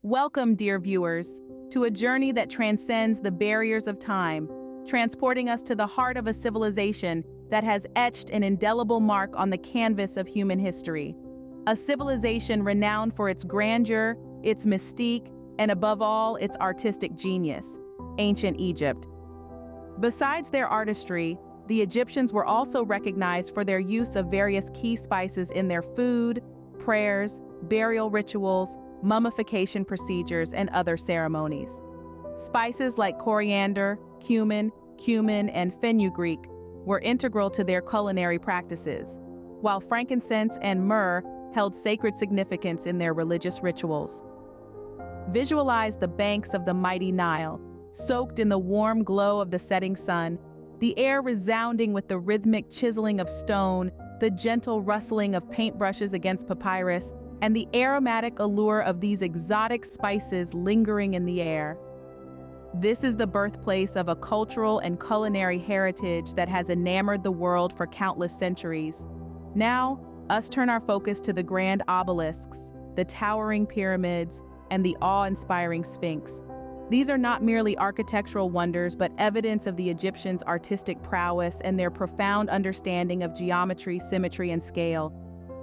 Welcome, dear viewers, to a journey that transcends the barriers of time, transporting us to the heart of a civilization that has etched an indelible mark on the canvas of human history. A civilization renowned for its grandeur, its mystique, and above all, its artistic genius, ancient Egypt. Besides their artistry, the Egyptians were also recognized for their use of various key spices in their food, prayers, burial rituals, mummification procedures, and other ceremonies. Spices like coriander, cumin, and fenugreek were integral to their culinary practices, while frankincense and myrrh held sacred significance in their religious rituals. Visualize the banks of the mighty Nile, soaked in the warm glow of the setting sun, the air resounding with the rhythmic chiseling of stone, the gentle rustling of paintbrushes against papyrus, and the aromatic allure of these exotic spices lingering in the air. This is the birthplace of a cultural and culinary heritage that has enamored the world for countless centuries. Now, us turn our focus to the grand obelisks, the towering pyramids, and the awe-inspiring Sphinx. These are not merely architectural wonders, but evidence of the Egyptians' artistic prowess and their profound understanding of geometry, symmetry, and scale.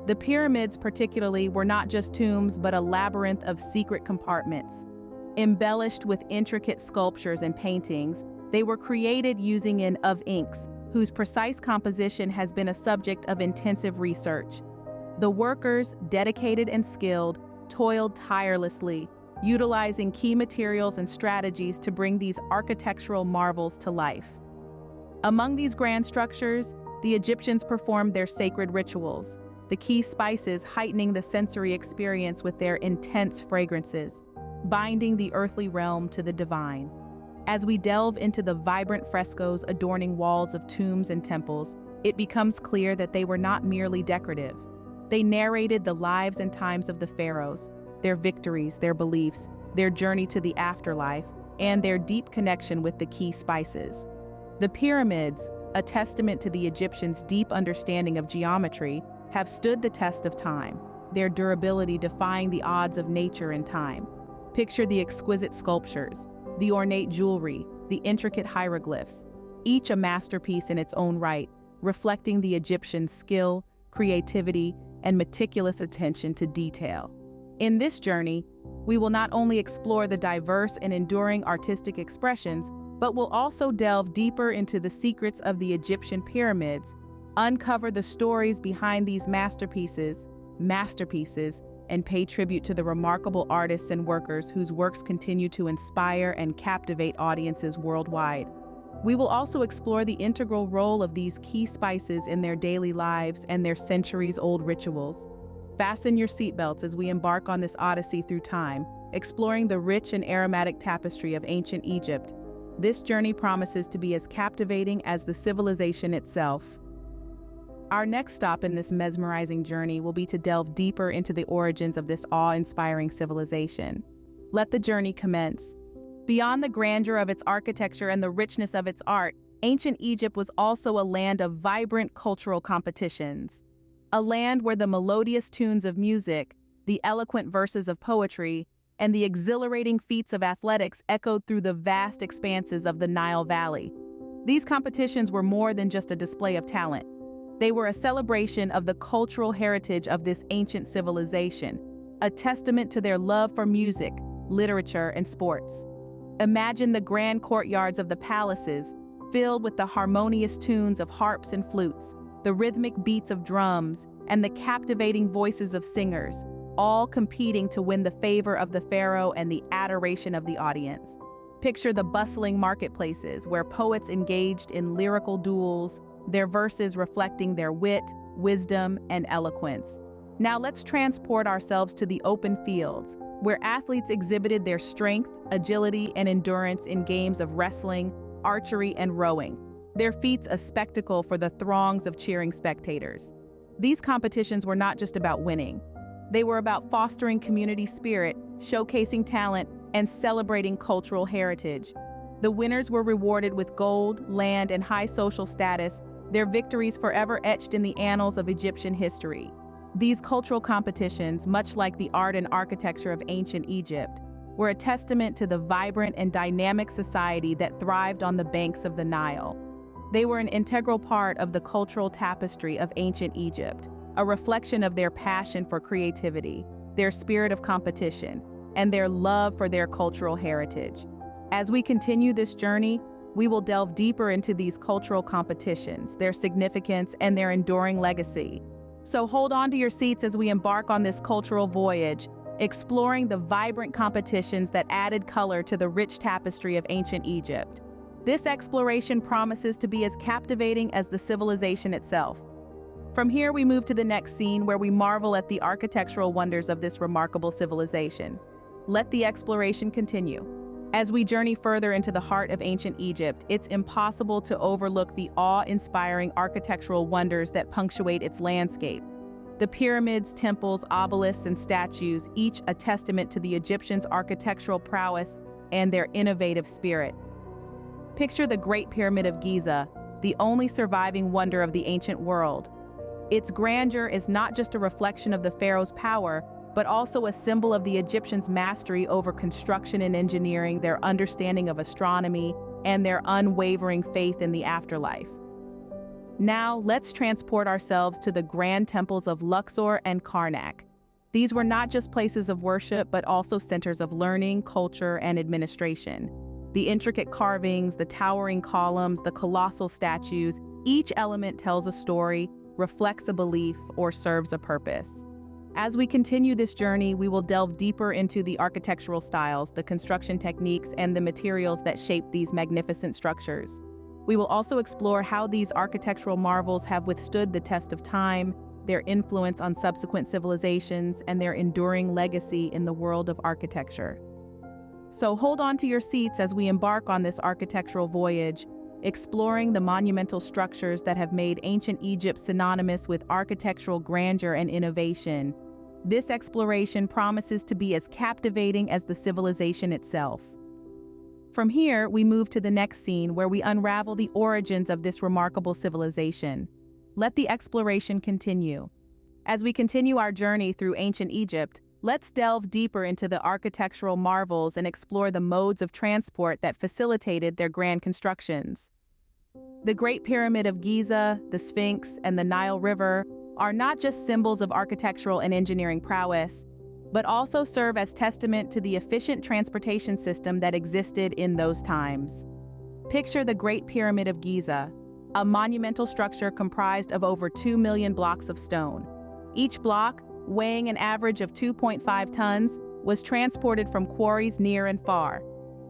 The pyramids, particularly, were not just tombs, but a labyrinth of secret compartments. Embellished with intricate sculptures and paintings, they were created using an of inks, whose precise composition has been a subject of intensive research. The workers, dedicated and skilled, toiled tirelessly, utilizing key materials and strategies to bring these architectural marvels to life. Among these grand structures, the Egyptians performed their sacred rituals, the key spices heightening the sensory experience with their intense fragrances, binding the earthly realm to the divine. As we delve into the vibrant frescoes adorning walls of tombs and temples, it becomes clear that they were not merely decorative. They narrated the lives and times of the pharaohs, their victories, their beliefs, their journey to the afterlife, and their deep connection with the key spices. The pyramids, a testament to the Egyptians' deep understanding of geometry, have stood the test of time, their durability defying the odds of nature and time. Picture the exquisite sculptures, the ornate jewelry, the intricate hieroglyphs, each a masterpiece in its own right, reflecting the Egyptians' skill, creativity, and meticulous attention to detail. In this journey, we will not only explore the diverse and enduring artistic expressions, but will also delve deeper into the secrets of the Egyptian pyramids, uncover the stories behind these masterpieces, and pay tribute to the remarkable artists and workers whose works continue to inspire and captivate audiences worldwide. We will also explore the integral role of these key spices in their daily lives and their centuries-old rituals. Fasten your seatbelts as we embark on this odyssey through time, exploring the rich and aromatic tapestry of ancient Egypt. This journey promises to be as captivating as the civilization itself. Our next stop in this mesmerizing journey will be to delve deeper into the origins of this awe-inspiring civilization. Let the journey commence. Beyond the grandeur of its architecture and the richness of its art, ancient Egypt was also a land of vibrant cultural competitions. A land where the melodious tunes of music, the eloquent verses of poetry, and the exhilarating feats of athletics echoed through the vast expanses of the Nile Valley. These competitions were more than just a display of talent. They were a celebration of the cultural heritage of this ancient civilization, a testament to their love for music, literature, and sports. Imagine the grand courtyards of the palaces, filled with the harmonious tunes of harps and flutes, the rhythmic beats of drums, and the captivating voices of singers, all competing to win the favor of the pharaoh and the adoration of the audience. Picture the bustling marketplaces where poets engaged in lyrical duels, their verses reflecting their wit, wisdom, and eloquence. Now let's transport ourselves to the open fields, where athletes exhibited their strength, agility, and endurance in games of wrestling, archery, and rowing, their feats a spectacle for the throngs of cheering spectators. These competitions were not just about winning. They were about fostering community spirit, showcasing talent, and celebrating cultural heritage. The winners were rewarded with gold, land, and high social status, their victories forever etched in the annals of Egyptian history. These cultural competitions, much like the art and architecture of ancient Egypt, were a testament to the vibrant and dynamic society that thrived on the banks of the Nile. They were an integral part of the cultural tapestry of ancient Egypt, a reflection of their passion for creativity, their spirit of competition, and their love for their cultural heritage. As we continue this journey, we will delve deeper into these cultural competitions, their significance, and their enduring legacy. So hold on to your seats as we embark on this cultural voyage, exploring the vibrant competitions that added color to the rich tapestry of ancient Egypt. This exploration promises to be as captivating as the civilization itself. From here, we move to the next scene where we marvel at the architectural wonders of this remarkable civilization. Let the exploration continue. As we journey further into the heart of ancient Egypt, it's impossible to overlook the awe-inspiring architectural wonders that punctuate its landscape. The pyramids, temples, obelisks, and statues, each a testament to the Egyptians' architectural prowess and their innovative spirit. Picture the Great Pyramid of Giza, the only surviving wonder of the ancient world. Its grandeur is not just a reflection of the pharaoh's power, but also a symbol of the Egyptians' mastery over construction and engineering, their understanding of astronomy, and their unwavering faith in the afterlife. Now, let's transport ourselves to the grand temples of Luxor and Karnak. These were not just places of worship, but also centers of learning, culture, and administration. The intricate carvings, the towering columns, the colossal statues, each element tells a story, reflects a belief, or serves a purpose. As we continue this journey, we will delve deeper into the architectural styles, the construction techniques, and the materials that shape these magnificent structures. We will also explore how these architectural marvels have withstood the test of time, their influence on subsequent civilizations, and their enduring legacy in the world of architecture. So hold on to your seats as we embark on this architectural voyage, exploring the monumental structures that have made ancient Egypt synonymous with architectural grandeur and innovation. This exploration promises to be as captivating as the civilization itself. From here, we move to the next scene where we unravel the origins of this remarkable civilization. Let the exploration continue. As we continue our journey through ancient Egypt, let's delve deeper into the architectural marvels and explore the modes of transport that facilitated their grand constructions. The Great Pyramid of Giza, the Sphinx, and the Nile River are not just symbols of architectural and engineering prowess, but also serve as testament to the efficient transportation system that existed in those times. Picture the Great Pyramid of Giza, a monumental structure comprised of over 2 million blocks of stone. Each block, weighing an average of 2.5 tons, was transported from quarries near and far.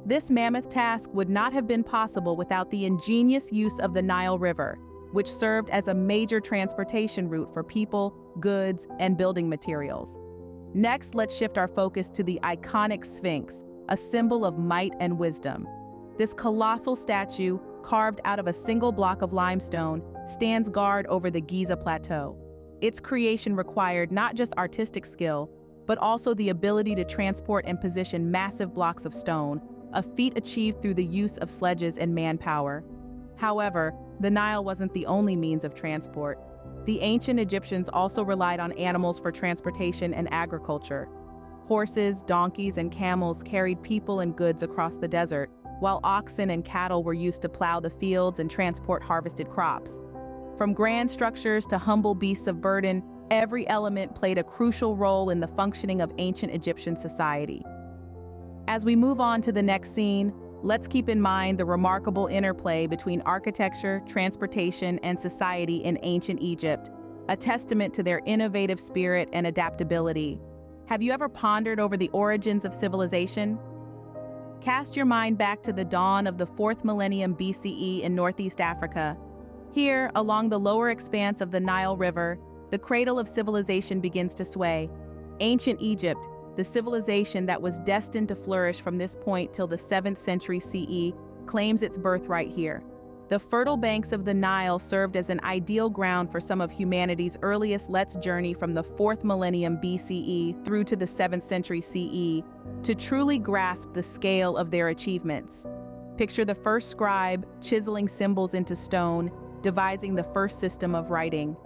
This mammoth task would not have been possible without the ingenious use of the Nile River, which served as a major transportation route for people, goods, and building materials. Next, let's shift our focus to the iconic Sphinx, a symbol of might and wisdom. This colossal statue, carved out of a single block of limestone, stands guard over the Giza Plateau. Its creation required not just artistic skill, but also the ability to transport and position massive blocks of stone, a feat achieved through the use of sledges and manpower. However, the Nile wasn't the only means of transport. The ancient Egyptians also relied on animals for transportation and agriculture. Horses, donkeys, and camels carried people and goods across the desert, while oxen and cattle were used to plow the fields and transport harvested crops. From grand structures to humble beasts of burden, every element played a crucial role in the functioning of ancient Egyptian society. As we move on to the next scene, let's keep in mind the remarkable interplay between architecture, transportation, and society in ancient Egypt, a testament to their innovative spirit and adaptability. Have you ever pondered over the origins of civilization? Cast your mind back to the dawn of the 4th millennium BCE in Northeast Africa. Here, along the lower expanse of the Nile River, the cradle of civilization begins to sway. Ancient Egypt, the civilization that was destined to flourish from this point till the 7th century CE, claims its birthright here. The fertile banks of the Nile served as an ideal ground for some of humanity's earliest let's journey from the 4th millennium BCE through to the 7th century CE to truly grasp the scale of their achievements. Picture the first scribe chiseling symbols into stone, devising the first system of writing.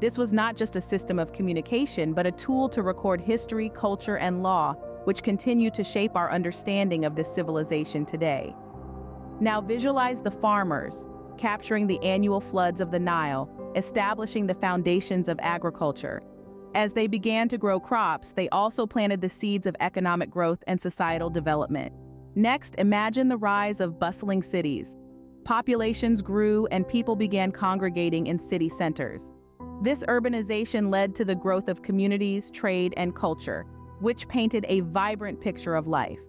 This was not just a system of communication, but a tool to record history, culture, and law, which continue to shape our understanding of this civilization today. Now visualize the farmers, capturing the annual floods of the Nile, establishing the foundations of agriculture. As they began to grow crops, they also planted the seeds of economic growth and societal development. Next, imagine the rise of bustling cities. Populations grew and people began congregating in city centers. This urbanization led to the growth of communities, trade, and culture, which painted a vibrant picture of life.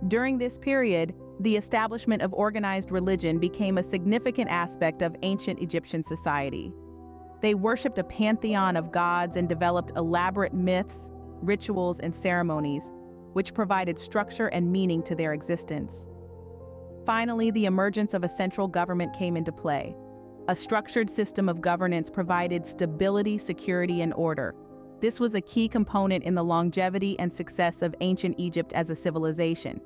During this period, the establishment of organized religion became a significant aspect of ancient Egyptian society. They worshipped a pantheon of gods and developed elaborate myths, rituals, and ceremonies, which provided structure and meaning to their existence. Finally, the emergence of a central government came into play. A structured system of governance provided stability, security, and order. This was a key component in the longevity and success of ancient Egypt as a civilization.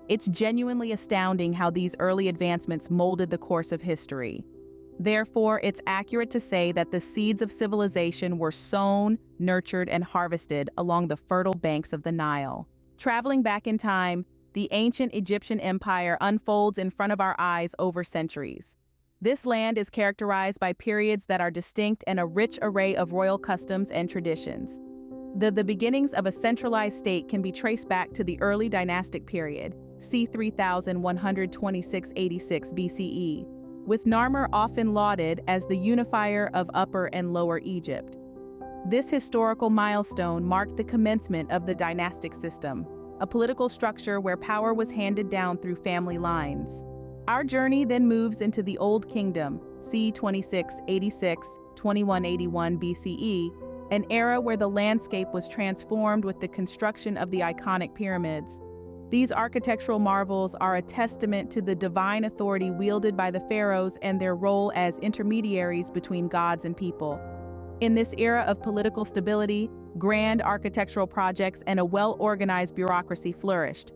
It's genuinely astounding how these early advancements molded the course of history. Therefore, it's accurate to say that the seeds of civilization were sown, nurtured, and harvested along the fertile banks of the Nile. Traveling back in time, the ancient Egyptian empire unfolds in front of our eyes over centuries. This land is characterized by periods that are distinct and a rich array of royal customs and traditions. The beginnings of a centralized state can be traced back to the early dynastic period, c. 3126-86 BCE, with Narmer often lauded as the unifier of Upper and Lower Egypt. This historical milestone marked the commencement of the dynastic system, a political structure where power was handed down through family lines. Our journey then moves into the Old Kingdom, c. 2686-2181 BCE, an era where the landscape was transformed with the construction of the iconic pyramids. These architectural marvels are a testament to the divine authority wielded by the pharaohs and their role as intermediaries between gods and people. In this era of political stability, grand architectural projects and a well-organized bureaucracy flourished.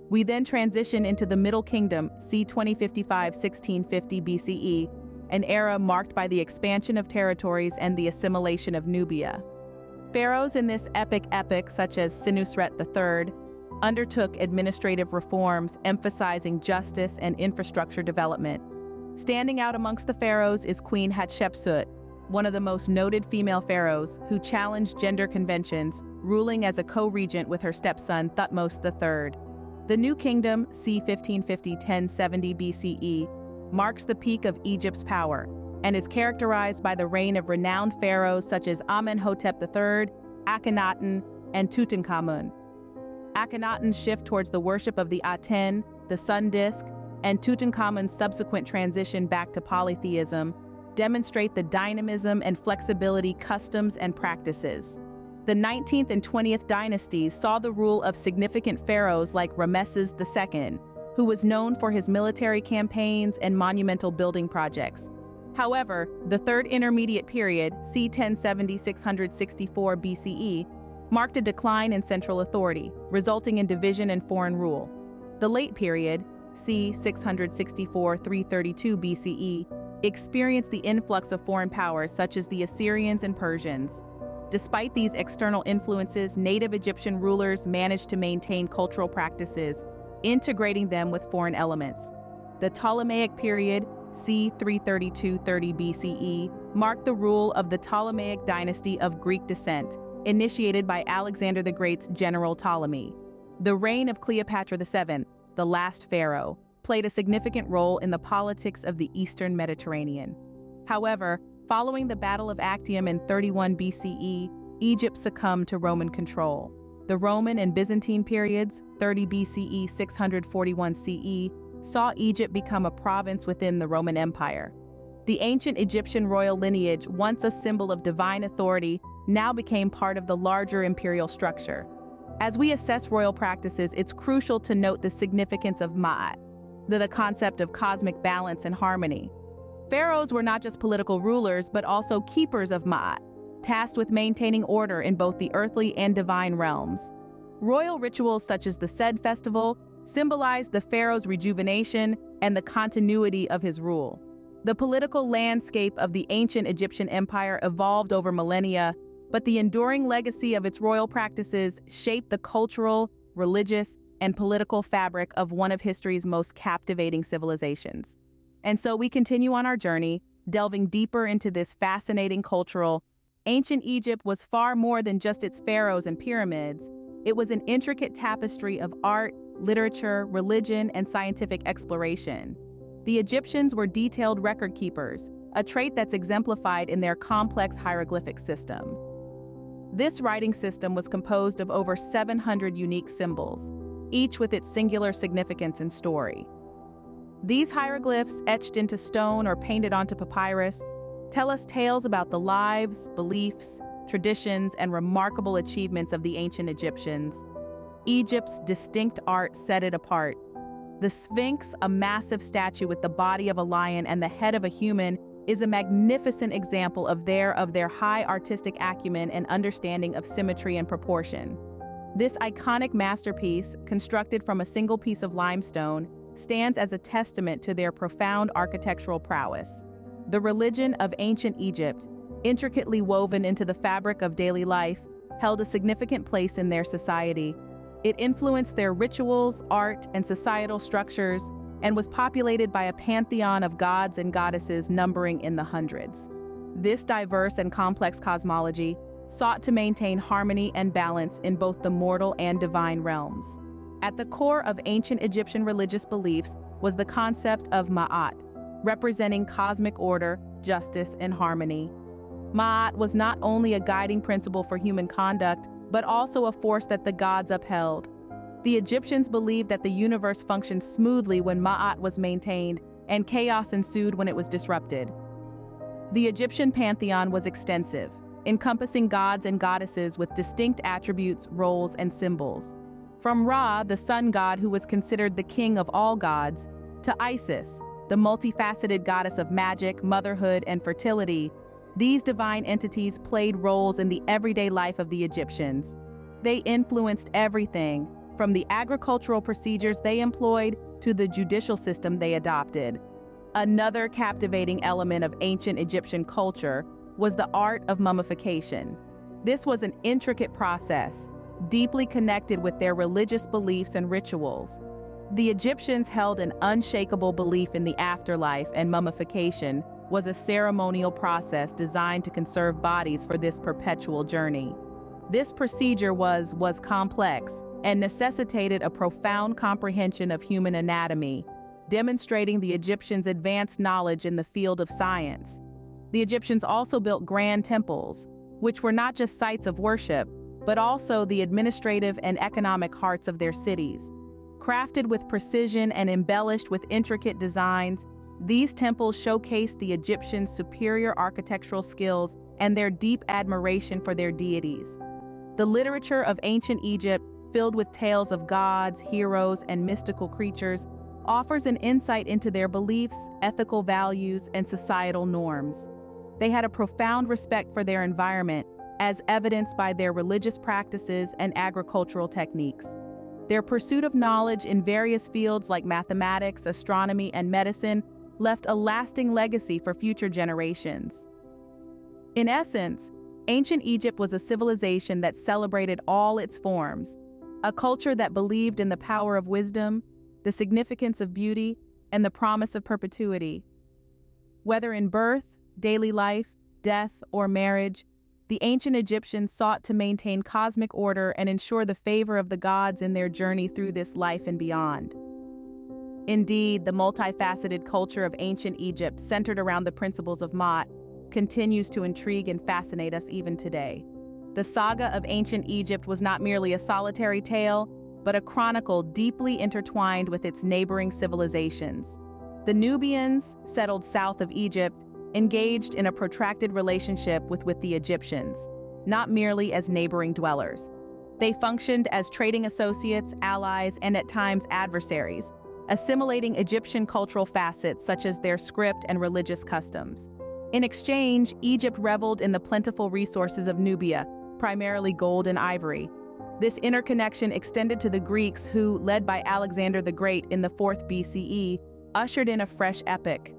We then transition into the Middle Kingdom, c. 2055-1650 BCE, an era marked by the expansion of territories and the assimilation of Nubia. Pharaohs in this epic, such as Senusret III, undertook administrative reforms emphasizing justice and infrastructure development. Standing out amongst the pharaohs is Queen Hatshepsut, one of the most noted female pharaohs who challenged gender conventions, ruling as a co-regent with her stepson Thutmose III. The New Kingdom, c. 1550-1070 BCE, marks the peak of Egypt's power and is characterized by the reign of renowned pharaohs such as Amenhotep III, Akhenaten, and Tutankhamun. Akhenaten's shift towards the worship of the Aten, the sun disk, and Tutankhamun's subsequent transition back to polytheism demonstrate the dynamism and flexibility customs and practices. The 19th and 20th dynasties saw the rule of significant pharaohs like Ramesses II, who was known for his military campaigns and monumental building projects. However, the Third Intermediate Period, c. 1070-664 BCE, marked a decline in central authority, resulting in division and foreign rule. The Late Period, c. 664-332 BCE, experienced the influx of foreign powers such as the Assyrians and Persians. Despite these external influences, native Egyptian rulers managed to maintain cultural practices, integrating them with foreign elements. The Ptolemaic period, c. 332-30 BCE, marked the rule of the Ptolemaic dynasty of Greek descent, initiated by Alexander the Great's general Ptolemy. The reign of Cleopatra VII, the last pharaoh, played a significant role in the politics of the Eastern Mediterranean. However, following the Battle of Actium in 31 BCE, Egypt succumbed to Roman control. The Roman and Byzantine periods, 30 BCE, 641 CE, saw Egypt become a province within the Roman Empire. The ancient Egyptian royal lineage, once a symbol of divine authority, now became part of the larger imperial structure. As we assess royal practices, it's crucial to note the significance of Ma'at, the concept of cosmic balance and harmony. Pharaohs were not just political rulers, but also keepers of Ma'at, tasked with maintaining order in both the earthly and divine realms. Royal rituals such as the Sed festival symbolized the pharaoh's rejuvenation and the continuity of his rule. The political landscape of the ancient Egyptian empire evolved over millennia, but the enduring legacy of its royal practices shaped the cultural, religious, and political fabric of one of history's most captivating civilizations. And so we continue on our journey, delving deeper into this fascinating cultural. Ancient Egypt was far more than just its pharaohs and pyramids. It was an intricate tapestry of art, literature, religion, and scientific exploration. The Egyptians were detailed record keepers, a trait that's exemplified in their complex hieroglyphic system. This writing system was composed of over 700 unique symbols, each with its singular significance and story. These hieroglyphs, etched into stone or painted onto papyrus, tell us tales about the lives, beliefs, traditions, and remarkable achievements of the ancient Egyptians. Egypt's distinct art set it apart. The Sphinx, a massive statue with the body of a lion and the head of a human, is a magnificent example of their high artistic acumen and understanding of symmetry and proportion. This iconic masterpiece, constructed from a single piece of limestone, stands as a testament to their profound architectural prowess. The religion of ancient Egypt, intricately woven into the fabric of daily life, held a significant place in their society. It influenced their rituals, art, and societal structures, and was populated by a pantheon of gods and goddesses numbering in the hundreds. This diverse and complex cosmology sought to maintain harmony and balance in both the mortal and divine realms. At the core of ancient Egyptian religious beliefs was the concept of Ma'at, representing cosmic order, justice, and harmony. Ma'at was not only a guiding principle for human conduct, but also a force that the gods upheld. The Egyptians believed that the universe functioned smoothly when Ma'at was maintained, and chaos ensued when it was disrupted. The Egyptian pantheon was extensive, encompassing gods and goddesses with distinct attributes, roles, and symbols. From Ra, the sun god who was considered the king of all gods, to Isis, the multifaceted goddess of magic, motherhood, and fertility, these divine entities played roles in the everyday life of the Egyptians. They influenced everything, from the agricultural procedures they employed to the judicial system they adopted. Another captivating element of ancient Egyptian culture was the art of mummification. This was an intricate process, deeply connected with their religious beliefs and rituals. The Egyptians held an unshakable belief in the afterlife, and mummification was a ceremonial process designed to conserve bodies for this perpetual journey. This procedure was complex and necessitated a profound comprehension of human anatomy, demonstrating the Egyptians' advanced knowledge in the field of science. The Egyptians also built grand temples, which were not just sites of worship, but also the administrative and economic hearts of their cities. Crafted with precision and embellished with intricate designs, these temples showcased the Egyptians' superior architectural skills and their deep admiration for their deities. The literature of ancient Egypt, filled with tales of gods, heroes, and mystical creatures, offers an insight into their beliefs, ethical values, and societal norms. They had a profound respect for their environment, as evidenced by their religious practices and agricultural techniques. Their pursuit of knowledge in various fields like mathematics, astronomy, and medicine left a lasting legacy for future generations. In essence, ancient Egypt was a civilization that celebrated all its forms, a culture that believed in the power of wisdom, the significance of beauty, and the promise of perpetuity. Whether in birth, daily life, death, or marriage, the ancient Egyptians sought to maintain cosmic order and ensure the favor of the gods in their journey through this life and beyond. Indeed, the multifaceted culture of ancient Egypt, centered around the principles of Ma'at, continues to intrigue and fascinate us even today. The saga of ancient Egypt was not merely a solitary tale, but a chronicle deeply intertwined with its neighboring civilizations. The Nubians, settled south of Egypt, engaged in a protracted relationship with the Egyptians, not merely as neighboring dwellers. They functioned as trading associates, allies, and at times adversaries, assimilating Egyptian cultural facets such as their script and religious customs. In exchange, Egypt reveled in the plentiful resources of Nubia, primarily gold and ivory. This interconnection extended to the Greeks who, led by Alexander the Great in the 4th BCE, ushered in a fresh epoch.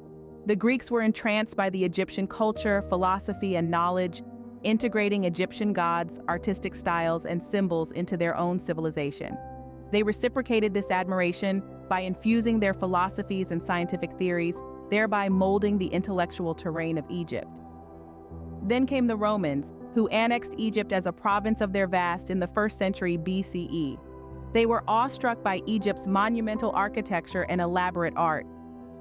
The Greeks were entranced by the Egyptian culture, philosophy, and knowledge, integrating Egyptian gods, artistic styles, and symbols into their own civilization. They reciprocated this admiration by infusing their philosophies and scientific theories, thereby molding the intellectual terrain of Egypt. Then came the Romans, who annexed Egypt as a province of their vast in the 1st century BCE. They were awestruck by Egypt's monumental architecture and elaborate art.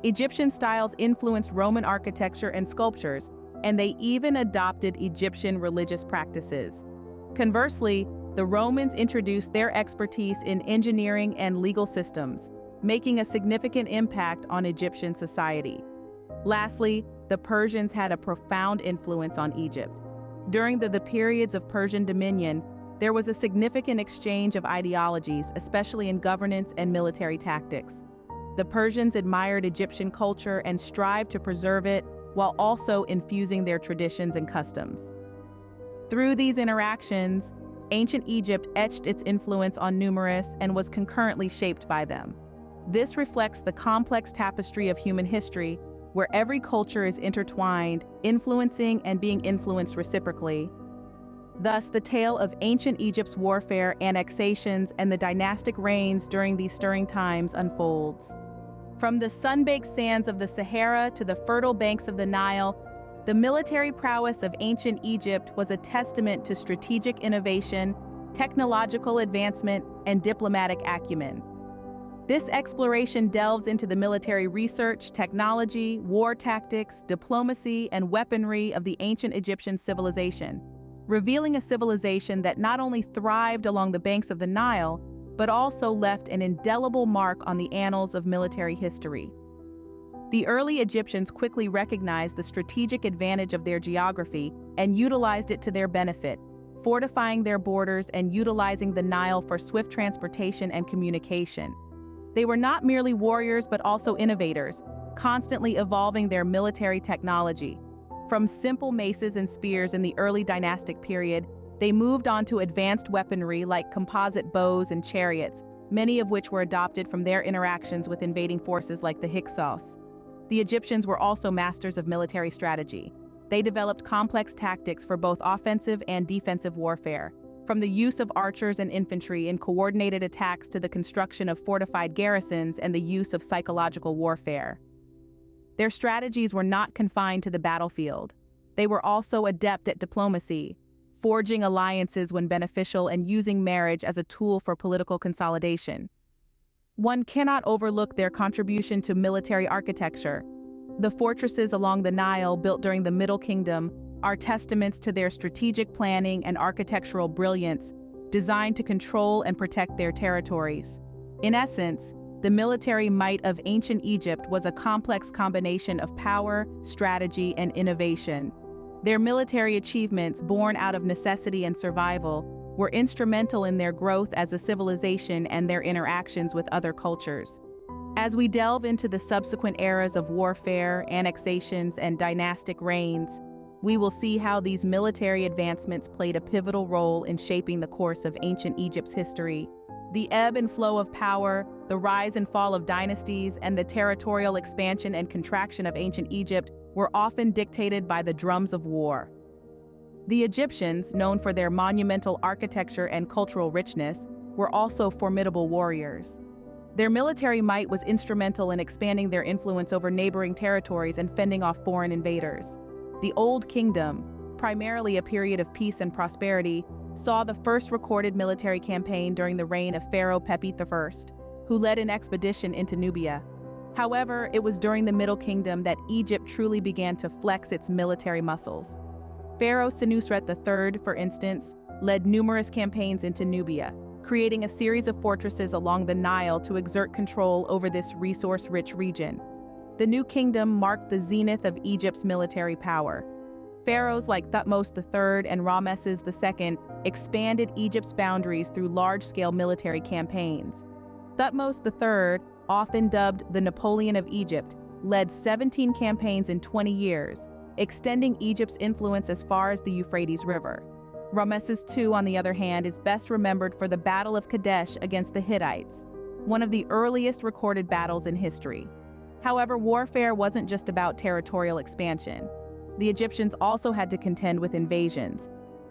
Egyptian styles influenced Roman architecture and sculptures, and they even adopted Egyptian religious practices. Conversely, the Romans introduced their expertise in engineering and legal systems, making a significant impact on Egyptian society. Lastly, the Persians had a profound influence on Egypt. During the periods of Persian dominion, there was a significant exchange of ideologies, especially in governance and military tactics. The Persians admired Egyptian culture and strived to preserve it while also infusing their traditions and customs. Through these interactions, ancient Egypt etched its influence on numerous and was concurrently shaped by them. This reflects the complex tapestry of human history, where every culture is intertwined, influencing and being influenced reciprocally. Thus, the tale of ancient Egypt's warfare, annexations, and the dynastic reigns during these stirring times unfolds. From the sun-baked sands of the Sahara to the fertile banks of the Nile, the military prowess of ancient Egypt was a testament to strategic innovation, technological advancement, and diplomatic acumen. This exploration delves into the military research, technology, war tactics, diplomacy, and weaponry of the ancient Egyptian civilization, revealing a civilization that not only thrived along the banks of the Nile, but also left an indelible mark on the annals of military history. The early Egyptians quickly recognized the strategic advantage of their geography and utilized it to their benefit, fortifying their borders and utilizing the Nile for swift transportation and communication. They were not merely warriors but also innovators, constantly evolving their military technology. From simple maces and spears in the early dynastic period, they moved on to advanced weaponry like composite bows and chariots, many of which were adopted from their interactions with invading forces like the Hyksos. The Egyptians were also masters of military strategy. They developed complex tactics for both offensive and defensive warfare, from the use of archers and infantry in coordinated attacks to the construction of fortified garrisons and the use of psychological warfare. Their strategies were not confined to the battlefield. They were also adept at diplomacy, forging alliances when beneficial and using marriage as a tool for political consolidation. One cannot overlook their contribution to military architecture. The fortresses along the Nile built during the Middle Kingdom are testaments to their strategic planning and architectural brilliance, designed to control and protect their territories. In essence, the military might of ancient Egypt was a complex combination of power, strategy, and innovation. Their military achievements, born out of necessity and survival, were instrumental in their growth as a civilization and their interactions with other cultures. As we delve into the subsequent eras of warfare, annexations, and dynastic reigns, we will see how these military advancements played a pivotal role in shaping the course of ancient Egypt's history. The ebb and flow of power, the rise and fall of dynasties, and the territorial expansion and contraction of ancient Egypt were often dictated by the drums of war. The Egyptians, known for their monumental architecture and cultural richness, were also formidable warriors. Their military might was instrumental in expanding their influence over neighboring territories and fending off foreign invaders. The Old Kingdom, primarily a period of peace and prosperity, saw the first recorded military campaign during the reign of Pharaoh Pepi I, who led an expedition into Nubia. However, it was during the Middle Kingdom that Egypt truly began to flex its military muscles. Pharaoh Senusret III, for instance, led numerous campaigns into Nubia, creating a series of fortresses along the Nile to exert control over this resource-rich region. The New Kingdom marked the zenith of Egypt's military power. Pharaohs like Thutmose III and Ramesses II expanded Egypt's boundaries through large-scale military campaigns. Thutmose III, often dubbed the Napoleon of Egypt, led 17 campaigns in 20 years, extending Egypt's influence as far as the Euphrates River. Ramesses II, on the other hand, is best remembered for the Battle of Kadesh against the Hittites, one of the earliest recorded battles in history. However, warfare wasn't just about territorial expansion. The Egyptians also had to contend with invasions.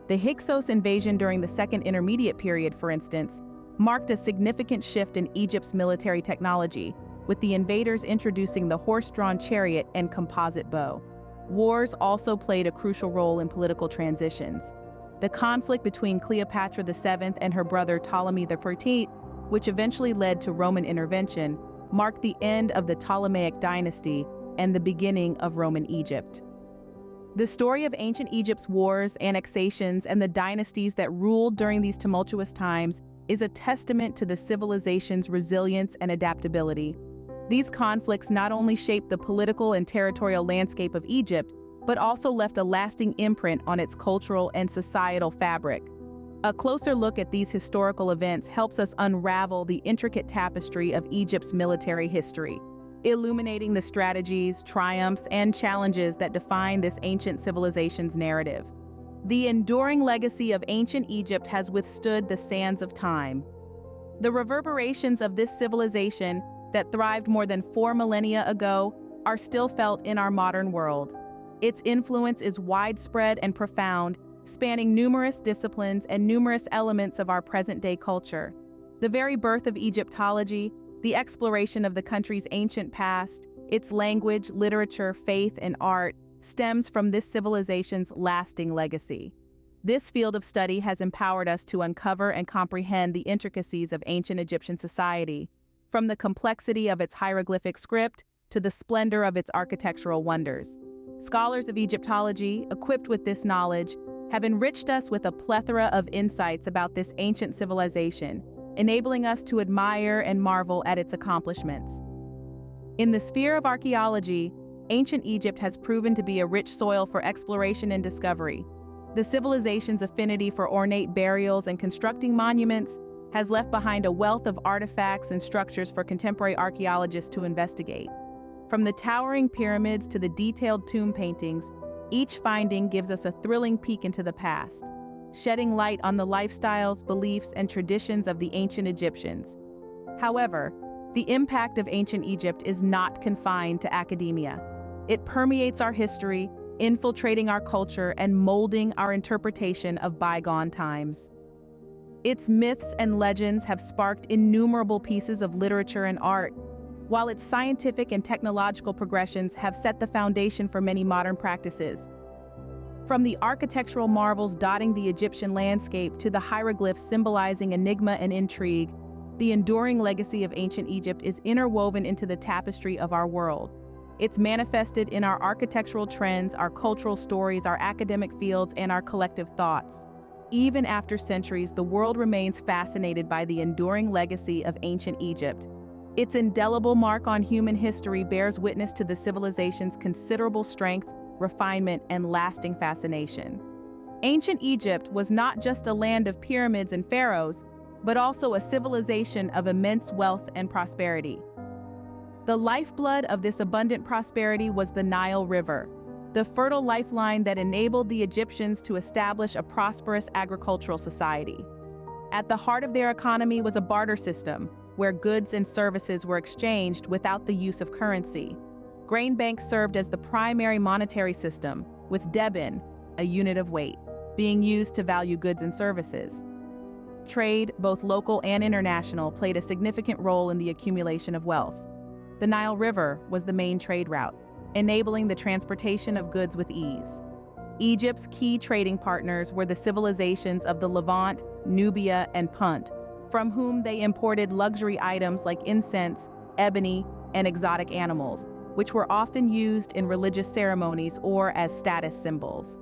The Hyksos invasion during the Second Intermediate Period, for instance, marked a significant shift in Egypt's military technology, with the invaders introducing the horse-drawn chariot and composite bow. Wars also played a crucial role in political transitions. The conflict between Cleopatra VII and her brother Ptolemy XIII, which eventually led to Roman intervention, marked the end of the Ptolemaic dynasty and the beginning of Roman Egypt. The story of ancient Egypt's wars, annexations, and the dynasties that ruled during these tumultuous times is a testament to the civilization's resilience and adaptability. These conflicts not only shaped the political and territorial landscape of Egypt, but also left a lasting imprint on its cultural and societal fabric. A closer look at these historical events helps us unravel the intricate tapestry of Egypt's military history, illuminating the strategies, triumphs, and challenges that define this ancient civilization's narrative. The enduring legacy of ancient Egypt has withstood the sands of time. The reverberations of this civilization that thrived more than 4 millennia ago are still felt in our modern world. Its influence is widespread and profound, spanning numerous disciplines and numerous elements of our present-day culture. The very birth of Egyptology, the exploration of the country's ancient past, its language, literature, faith, and art stems from this civilization's lasting legacy. This field of study has empowered us to uncover and comprehend the intricacies of ancient Egyptian society, from the complexity of its hieroglyphic script to the splendor of its architectural wonders. Scholars of Egyptology, equipped with this knowledge, have enriched us with a plethora of insights about this ancient civilization, enabling us to admire and marvel at its accomplishments. In the sphere of archaeology, ancient Egypt has proven to be a rich soil for exploration and discovery. The civilization's affinity for ornate burials and constructing monuments has left behind a wealth of artifacts and structures for contemporary archaeologists to investigate. From the towering pyramids to the detailed tomb paintings, each finding gives us a thrilling peek into the past, shedding light on the lifestyles, beliefs, and traditions of the ancient Egyptians. However, the impact of ancient Egypt is not confined to academia. It permeates our history, infiltrating our culture and molding our interpretation of bygone times. Its myths and legends have sparked innumerable pieces of literature and art, while its scientific and technological progressions have set the foundation for many modern practices. From the architectural marvels dotting the Egyptian landscape to the hieroglyphs symbolizing enigma and intrigue, the enduring legacy of ancient Egypt is interwoven into the tapestry of our world. It's manifested in our architectural trends, our cultural stories, our academic fields, and our collective thoughts. Even after centuries, the world remains fascinated by the enduring legacy of ancient Egypt. Its indelible mark on human history bears witness to the civilization's considerable strength, refinement, and lasting fascination. Ancient Egypt was not just a land of pyramids and pharaohs, but also a civilization of immense wealth and prosperity. The lifeblood of this abundant prosperity was the Nile River, the fertile lifeline that enabled the Egyptians to establish a prosperous agricultural society. At the heart of their economy was a barter system, where goods and services were exchanged without the use of currency. Grain banks served as the primary monetary system, with debin, a unit of weight, being used to value goods and services. Trade, both local and international, played a significant role in the accumulation of wealth. The Nile River was the main trade route, enabling the transportation of goods with ease. Egypt's key trading partners were the civilizations of the Levant, Nubia, and Punt, from whom they imported luxury items like incense, ebony, and exotic animals, which were often used in religious ceremonies or as status symbols.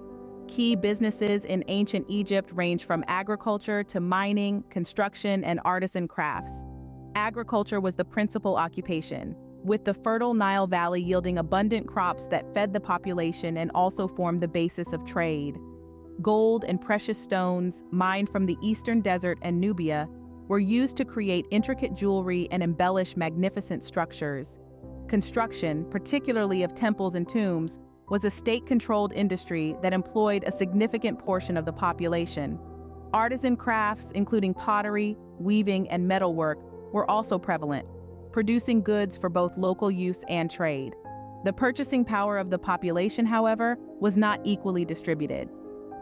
Key businesses in ancient Egypt ranged from agriculture to mining, construction, and artisan crafts. Agriculture was the principal occupation, with the fertile Nile Valley yielding abundant crops that fed the population and also formed the basis of trade. Gold and precious stones, mined from the eastern desert and Nubia, were used to create intricate jewelry and embellish magnificent structures. Construction, particularly of temples and tombs, was a state-controlled industry that employed a significant portion of the population. Artisan crafts, including pottery, weaving, and metalwork, were also prevalent, producing goods for both local use and trade. The purchasing power of the population, however, was not equally distributed.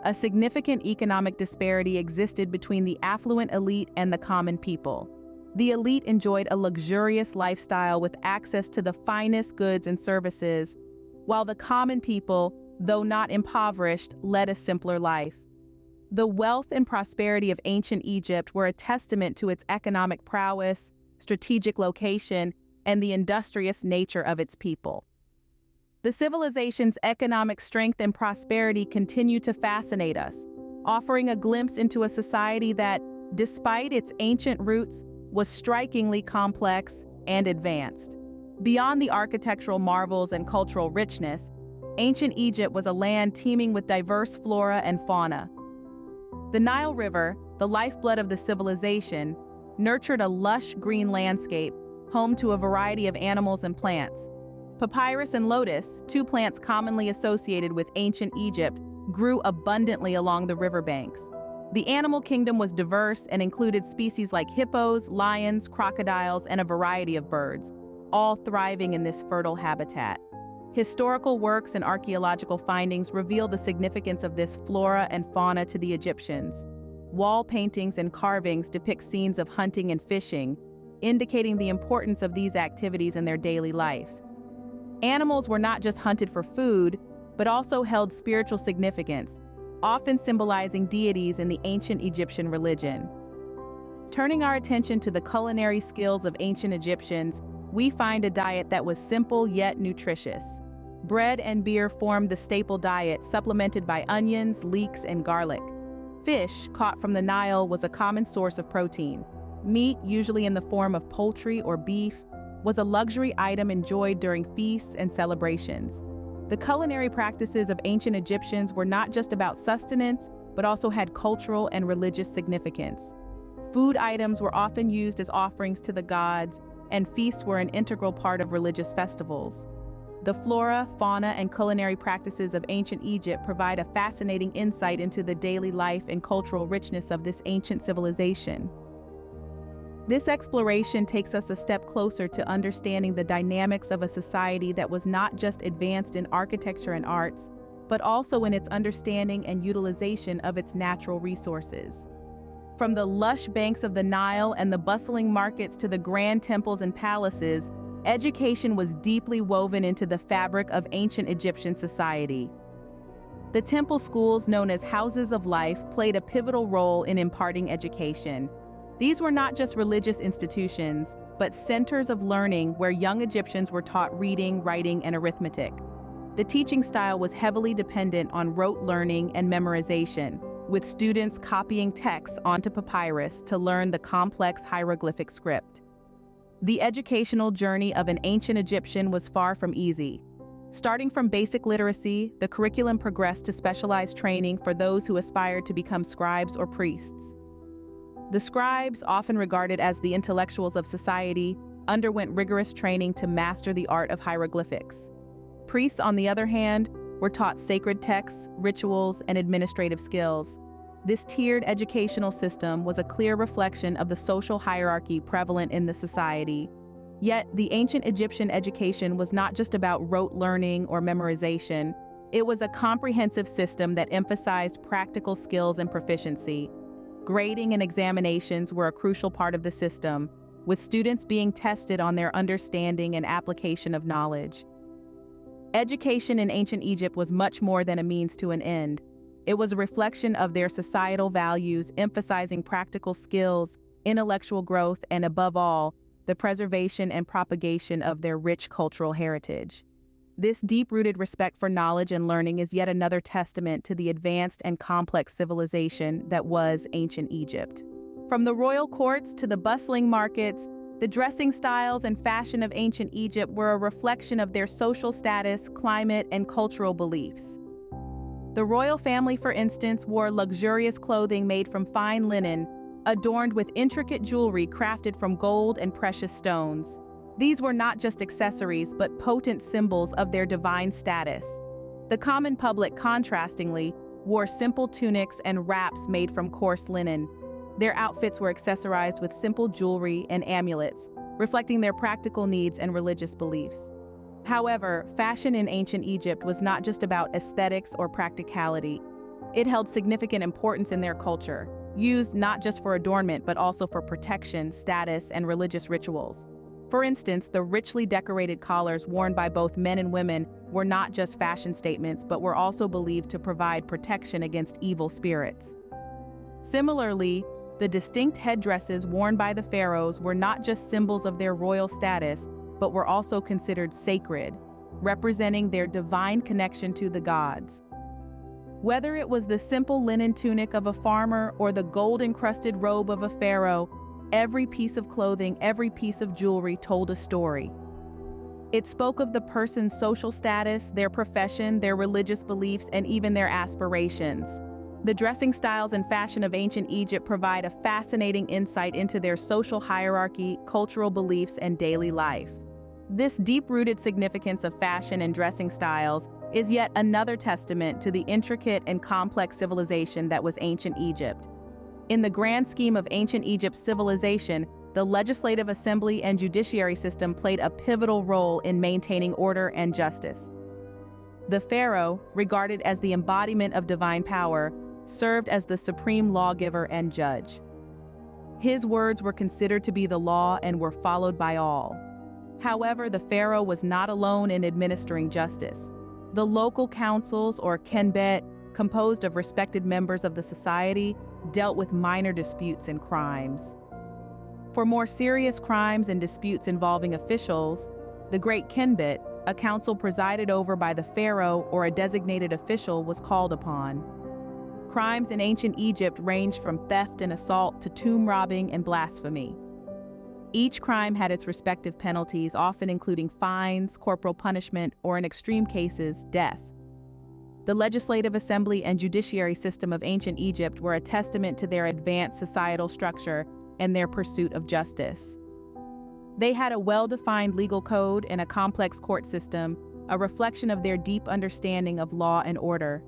A significant economic disparity existed between the affluent elite and the common people. The elite enjoyed a luxurious lifestyle with access to the finest goods and services, while the common people, though not impoverished, led a simpler life. The wealth and prosperity of ancient Egypt were a testament to its economic prowess, strategic location, and the industrious nature of its people. The civilization's economic strength and prosperity continue to fascinate us, offering a glimpse into a society that, despite its ancient roots, was strikingly complex and advanced. Beyond the architectural marvels and cultural richness, ancient Egypt was a land teeming with diverse flora and fauna. The Nile River, the lifeblood of the civilization, nurtured a lush green landscape, home to a variety of animals and plants. Papyrus and lotus, two plants commonly associated with ancient Egypt, grew abundantly along the riverbanks. The animal kingdom was diverse and included species like hippos, lions, crocodiles, and a variety of birds, all thriving in this fertile habitat. Historical works and archaeological findings reveal the significance of this flora and fauna to the Egyptians. Wall paintings and carvings depict scenes of hunting and fishing, indicating the importance of these activities in their daily life. Animals were not just hunted for food, but also held spiritual significance, often symbolizing deities in the ancient Egyptian religion. Turning our attention to the culinary skills of ancient Egyptians, we find a diet that was simple yet nutritious. Bread and beer formed the staple diet, supplemented by onions, leeks, and garlic. Fish, caught from the Nile, was a common source of protein. Meat, usually in the form of poultry or beef, was a luxury item enjoyed during feasts and celebrations. The culinary practices of ancient Egyptians were not just about sustenance, but also had cultural and religious significance. Food items were often used as offerings to the gods, and feasts were an integral part of religious festivals. The flora, fauna, and culinary practices of ancient Egypt provide a fascinating insight into the daily life and cultural richness of this ancient civilization. This exploration takes us a step closer to understanding the dynamics of a society that was not just advanced in architecture and arts, but also in its understanding and utilization of its natural resources. From the lush banks of the Nile and the bustling markets to the grand temples and palaces, education was deeply woven into the fabric of ancient Egyptian society. The temple schools, known as houses of life, played a pivotal role in imparting education. These were not just religious institutions, but centers of learning where young Egyptians were taught reading, writing, and arithmetic. The teaching style was heavily dependent on rote learning and memorization, with students copying texts onto papyrus to learn the complex hieroglyphic script. The educational journey of an ancient Egyptian was far from easy. Starting from basic literacy, the curriculum progressed to specialized training for those who aspired to become scribes or priests. The scribes, often regarded as the intellectuals of society, underwent rigorous training to master the art of hieroglyphics. Priests, on the other hand, were taught sacred texts, rituals, and administrative skills. This tiered educational system was a clear reflection of the social hierarchy prevalent in the society. Yet, the ancient Egyptian education was not just about rote learning or memorization. It was a comprehensive system that emphasized practical skills and proficiency. Grading and examinations were a crucial part of the system, with students being tested on their understanding and application of knowledge. Education in ancient Egypt was much more than a means to an end. It was a reflection of their societal values, emphasizing practical skills, intellectual growth, and above all, the preservation and propagation of their rich cultural heritage. This deep-rooted respect for knowledge and learning is yet another testament to the advanced and complex civilization that was ancient Egypt. From the royal courts to the bustling markets, the dressing styles and fashion of ancient Egypt were a reflection of their social status, climate, and cultural beliefs. The royal family, for instance, wore luxurious clothing made from fine linen, adorned with intricate jewelry crafted from gold and precious stones. These were not just accessories, but potent symbols of their divine status. The common public, contrastingly, wore simple tunics and wraps made from coarse linen. Their outfits were accessorized with simple jewelry and amulets, reflecting their practical needs and religious beliefs. However, fashion in ancient Egypt was not just about aesthetics or practicality. It held significant importance in their culture, used not just for adornment but also for protection, status, and religious rituals. For instance, the richly decorated collars worn by both men and women were not just fashion statements but were also believed to provide protection against evil spirits. Similarly, the distinct headdresses worn by the pharaohs were not just symbols of their royal status but were also considered sacred, representing their divine connection to the gods. Whether it was the simple linen tunic of a farmer or the gold-encrusted robe of a pharaoh, every piece of clothing, every piece of jewelry told a story. It spoke of the person's social status, their profession, their religious beliefs, and even their aspirations. The dressing styles and fashion of ancient Egypt provide a fascinating insight into their social hierarchy, cultural beliefs, and daily life. This deep-rooted significance of fashion and dressing styles is yet another testament to the intricate and complex civilization that was ancient Egypt. In the grand scheme of ancient Egypt's civilization, the legislative assembly and judiciary system played a pivotal role in maintaining order and justice. The pharaoh, regarded as the embodiment of divine power, served as the supreme lawgiver and judge. His words were considered to be the law and were followed by all. However, the pharaoh was not alone in administering justice. The local councils, or kenbet, composed of respected members of the society, dealt with minor disputes and crimes. For more serious crimes and disputes involving officials, the Great Kenbet, a council presided over by the pharaoh or a designated official, was called upon. Crimes in ancient Egypt ranged from theft and assault to tomb robbing and blasphemy. Each crime had its respective penalties, often including fines, corporal punishment, or in extreme cases, death. The legislative assembly and judiciary system of ancient Egypt were a testament to their advanced societal structure and their pursuit of justice. They had a well-defined legal code and a complex court system, a reflection of their deep understanding of law and order.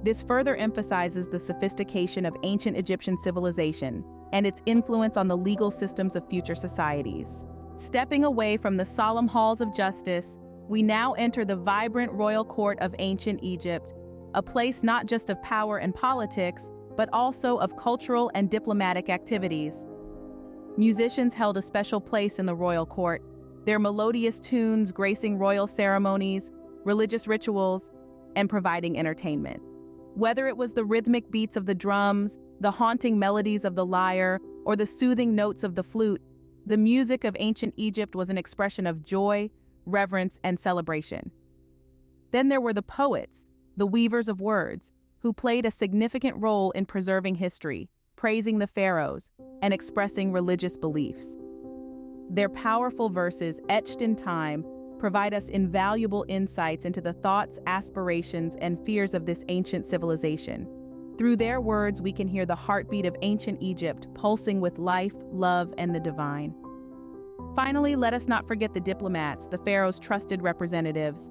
This further emphasizes the sophistication of ancient Egyptian civilization and its influence on the legal systems of future societies. Stepping away from the solemn halls of justice, we now enter the vibrant royal court of ancient Egypt, a place not just of power and politics, but also of cultural and diplomatic activities. Musicians held a special place in the royal court, their melodious tunes gracing royal ceremonies, religious rituals, and providing entertainment. Whether it was the rhythmic beats of the drums, the haunting melodies of the lyre, or the soothing notes of the flute, the music of ancient Egypt was an expression of joy, reverence, and celebration. Then there were the poets, the weavers of words, who played a significant role in preserving history, praising the pharaohs, and expressing religious beliefs. Their powerful verses, etched in time, provide us invaluable insights into the thoughts, aspirations, and fears of this ancient civilization. Through their words, we can hear the heartbeat of ancient Egypt pulsing with life, love, and the divine. Finally, let us not forget the diplomats, the pharaoh's trusted representatives.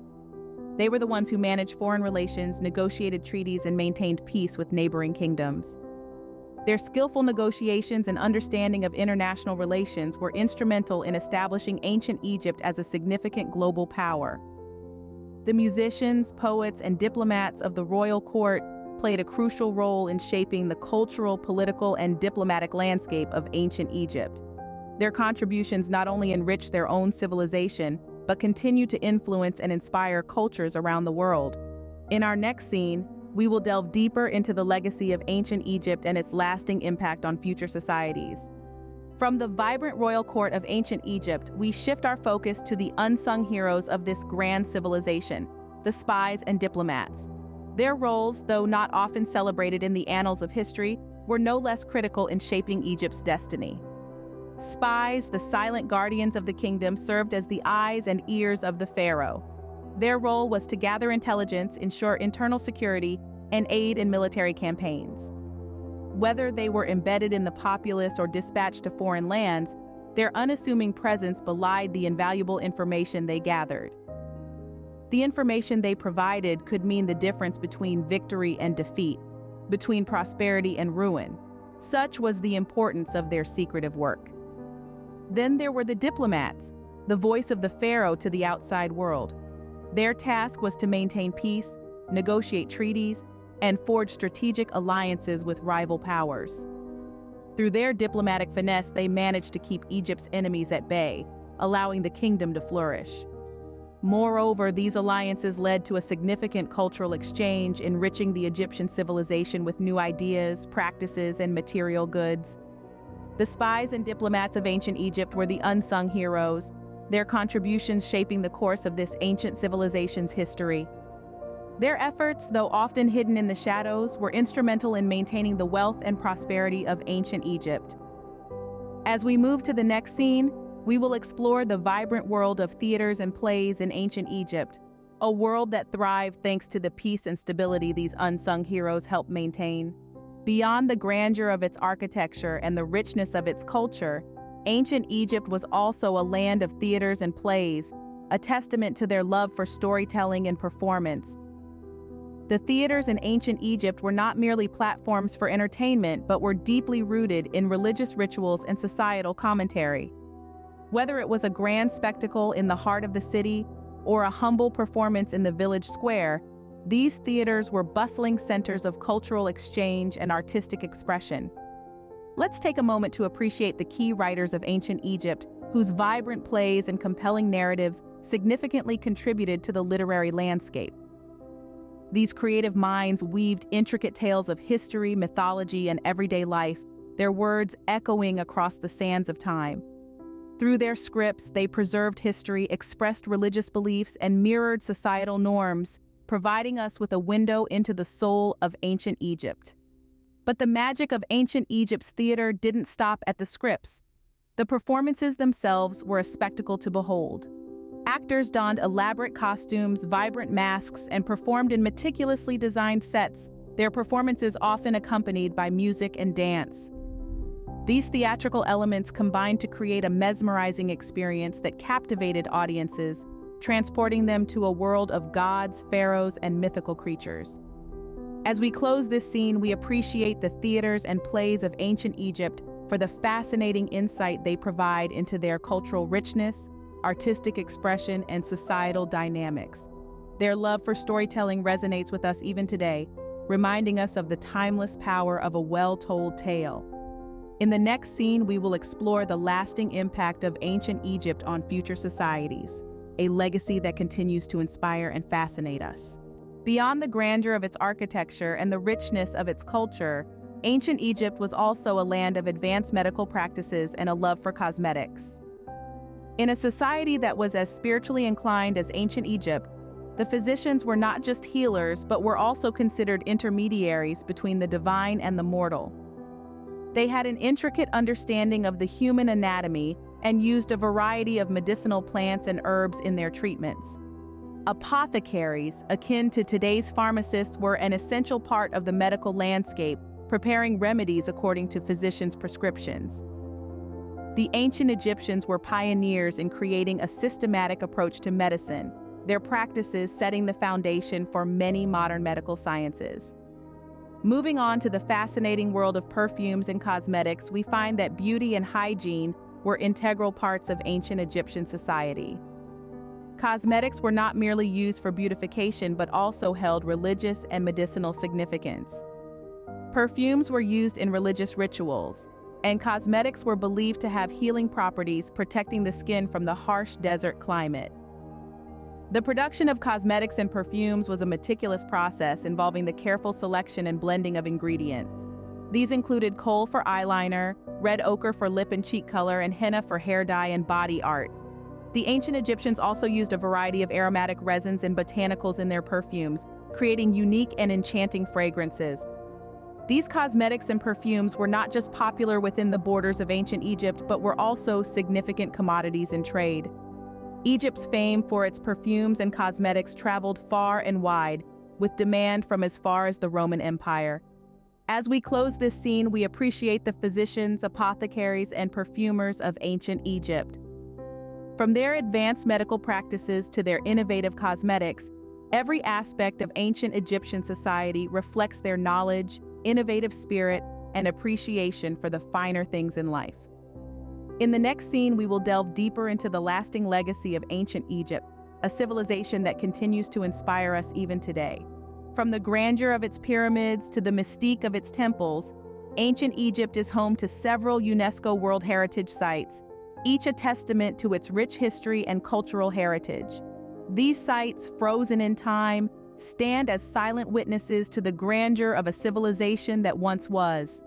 They were the ones who managed foreign relations, negotiated treaties, and maintained peace with neighboring kingdoms. Their skillful negotiations and understanding of international relations were instrumental in establishing ancient Egypt as a significant global power. The musicians, poets, and diplomats of the royal court played a crucial role in shaping the cultural, political, and diplomatic landscape of ancient Egypt. Their contributions not only enriched their own civilization, but continue to influence and inspire cultures around the world. In our next scene, we will delve deeper into the legacy of ancient Egypt and its lasting impact on future societies. From the vibrant royal court of ancient Egypt, we shift our focus to the unsung heroes of this grand civilization, the spies and diplomats. Their roles, though not often celebrated in the annals of history, were no less critical in shaping Egypt's destiny. Spies, the silent guardians of the kingdom, served as the eyes and ears of the pharaoh. Their role was to gather intelligence, ensure internal security, and aid in military campaigns. Whether they were embedded in the populace or dispatched to foreign lands, their unassuming presence belied the invaluable information they gathered. The information they provided could mean the difference between victory and defeat, between prosperity and ruin. Such was the importance of their secretive work. Then there were the diplomats, the voice of the pharaoh to the outside world. Their task was to maintain peace, negotiate treaties, and forged strategic alliances with rival powers. Through their diplomatic finesse, they managed to keep Egypt's enemies at bay, allowing the kingdom to flourish. Moreover, these alliances led to a significant cultural exchange, enriching the Egyptian civilization with new ideas, practices, and material goods. The spies and diplomats of ancient Egypt were the unsung heroes, their contributions shaping the course of this ancient civilization's history. Their efforts, though often hidden in the shadows, were instrumental in maintaining the wealth and prosperity of ancient Egypt. As we move to the next scene, we will explore the vibrant world of theaters and plays in ancient Egypt, a world that thrived thanks to the peace and stability these unsung heroes helped maintain. Beyond the grandeur of its architecture and the richness of its culture, ancient Egypt was also a land of theaters and plays, a testament to their love for storytelling and performance. The theaters in ancient Egypt were not merely platforms for entertainment, but were deeply rooted in religious rituals and societal commentary. Whether it was a grand spectacle in the heart of the city or a humble performance in the village square, these theaters were bustling centers of cultural exchange and artistic expression. Let's take a moment to appreciate the key writers of ancient Egypt, whose vibrant plays and compelling narratives significantly contributed to the literary landscape. These creative minds weaved intricate tales of history, mythology, and everyday life, their words echoing across the sands of time. Through their scripts, they preserved history, expressed religious beliefs, and mirrored societal norms, providing us with a window into the soul of ancient Egypt. But the magic of ancient Egypt's theater didn't stop at the scripts. The performances themselves were a spectacle to behold. Actors donned elaborate costumes, vibrant masks, and performed in meticulously designed sets, their performances often accompanied by music and dance. These theatrical elements combined to create a mesmerizing experience that captivated audiences, transporting them to a world of gods, pharaohs, and mythical creatures. As we close this scene, we appreciate the theaters and plays of ancient Egypt for the fascinating insight they provide into their cultural richness, artistic expression, and societal dynamics. Their love for storytelling resonates with us even today, reminding us of the timeless power of a well-told tale. In the next scene, we will explore the lasting impact of ancient Egypt on future societies, a legacy that continues to inspire and fascinate us. Beyond the grandeur of its architecture and the richness of its culture, ancient Egypt was also a land of advanced medical practices and a love for cosmetics. In a society that was as spiritually inclined as ancient Egypt, the physicians were not just healers, but were also considered intermediaries between the divine and the mortal. They had an intricate understanding of the human anatomy and used a variety of medicinal plants and herbs in their treatments. Apothecaries, akin to today's pharmacists, were an essential part of the medical landscape, preparing remedies according to physicians' prescriptions. The ancient Egyptians were pioneers in creating a systematic approach to medicine, their practices setting the foundation for many modern medical sciences. Moving on to the fascinating world of perfumes and cosmetics, we find that beauty and hygiene were integral parts of ancient Egyptian society. Cosmetics were not merely used for beautification, but also held religious and medicinal significance. Perfumes were used in religious rituals, and cosmetics were believed to have healing properties, protecting the skin from the harsh desert climate. The production of cosmetics and perfumes was a meticulous process involving the careful selection and blending of ingredients. These included kohl for eyeliner, red ochre for lip and cheek color, and henna for hair dye and body art. The ancient Egyptians also used a variety of aromatic resins and botanicals in their perfumes, creating unique and enchanting fragrances. These cosmetics and perfumes were not just popular within the borders of ancient Egypt, but were also significant commodities in trade. Egypt's fame for its perfumes and cosmetics traveled far and wide, with demand from as far as the Roman Empire. As we close this scene, we appreciate the physicians, apothecaries, and perfumers of ancient Egypt. From their advanced medical practices to their innovative cosmetics, every aspect of ancient Egyptian society reflects their knowledge, innovative spirit, and appreciation for the finer things in life. In the next scene, we will delve deeper into the lasting legacy of ancient Egypt, a civilization that continues to inspire us even today. From the grandeur of its pyramids to the mystique of its temples, ancient Egypt is home to several UNESCO World Heritage Sites, each a testament to its rich history and cultural heritage. These sites, frozen in time, stand as silent witnesses to the grandeur of a civilization that once was.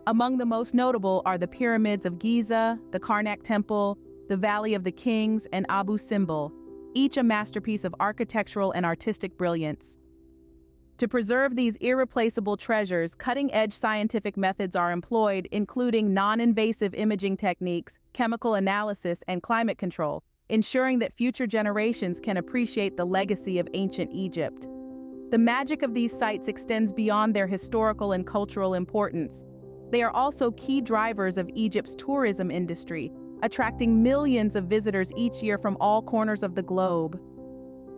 Among the most notable are the Pyramids of Giza, the Karnak Temple, the Valley of the Kings, and Abu Simbel, each a masterpiece of architectural and artistic brilliance. To preserve these irreplaceable treasures, cutting-edge scientific methods are employed, including non-invasive imaging techniques, chemical analysis, and climate control, ensuring that future generations can appreciate the legacy of ancient Egypt. The magic of these sites extends beyond their historical and cultural importance. They are also key drivers of Egypt's tourism industry, attracting millions of visitors each year from all corners of the globe.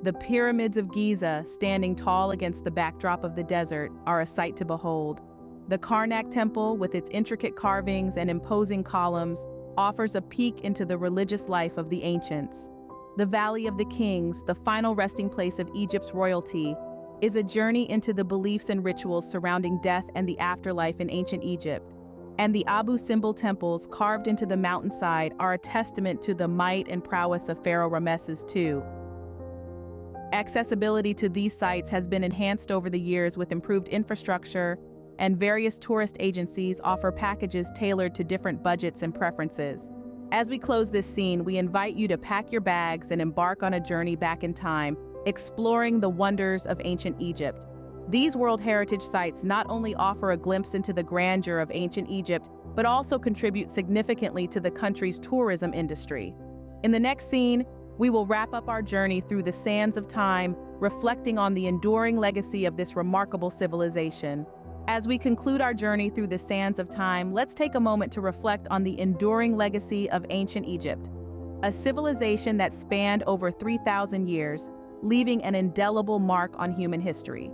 The Pyramids of Giza, standing tall against the backdrop of the desert, are a sight to behold. The Karnak Temple, with its intricate carvings and imposing columns, offers a peek into the religious life of the ancients. The Valley of the Kings, the final resting place of Egypt's royalty, is a journey into the beliefs and rituals surrounding death and the afterlife in ancient Egypt. And the Abu Simbel temples, carved into the mountainside, are a testament to the might and prowess of Pharaoh Ramesses II. Accessibility to these sites has been enhanced over the years with improved infrastructure, and various tourist agencies offer packages tailored to different budgets and preferences. As we close this scene, we invite you to pack your bags and embark on a journey back in time, exploring the wonders of ancient Egypt. These World Heritage Sites not only offer a glimpse into the grandeur of ancient Egypt, but also contribute significantly to the country's tourism industry. In the next scene, we will wrap up our journey through the sands of time, reflecting on the enduring legacy of this remarkable civilization. As we conclude our journey through the sands of time, let's take a moment to reflect on the enduring legacy of ancient Egypt, a civilization that spanned over 3,000 years, leaving an indelible mark on human history.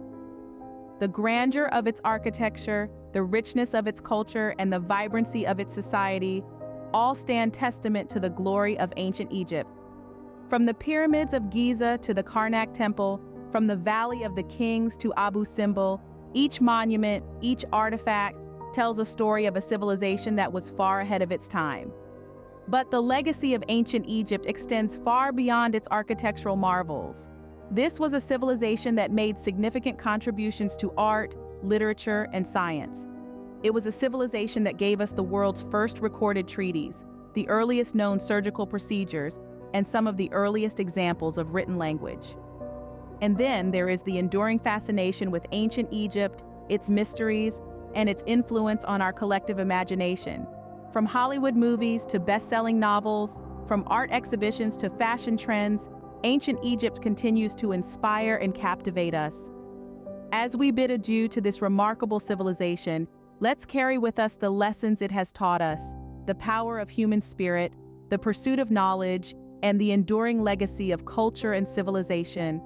The grandeur of its architecture, the richness of its culture, and the vibrancy of its society all stand testament to the glory of ancient Egypt. From the Pyramids of Giza to the Karnak Temple, from the Valley of the Kings to Abu Simbel, each monument, each artifact tells a story of a civilization that was far ahead of its time. But the legacy of ancient Egypt extends far beyond its architectural marvels. This was a civilization that made significant contributions to art, literature, and science. It was a civilization that gave us the world's first recorded treaties, the earliest known surgical procedures, and some of the earliest examples of written language. And then there is the enduring fascination with ancient Egypt, its mysteries, and its influence on our collective imagination. From Hollywood movies to best-selling novels, from art exhibitions to fashion trends, ancient Egypt continues to inspire and captivate us. As we bid adieu to this remarkable civilization, let's carry with us the lessons it has taught us, the power of human spirit, the pursuit of knowledge, and the enduring legacy of culture and civilization.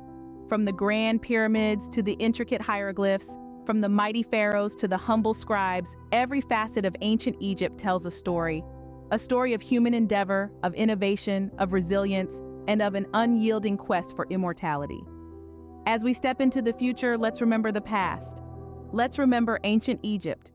From the grand pyramids to the intricate hieroglyphs, from the mighty pharaohs to the humble scribes, every facet of ancient Egypt tells a story of human endeavor, of innovation, of resilience, and of an unyielding quest for immortality. As we step into the future, let's remember the past. Let's remember ancient Egypt,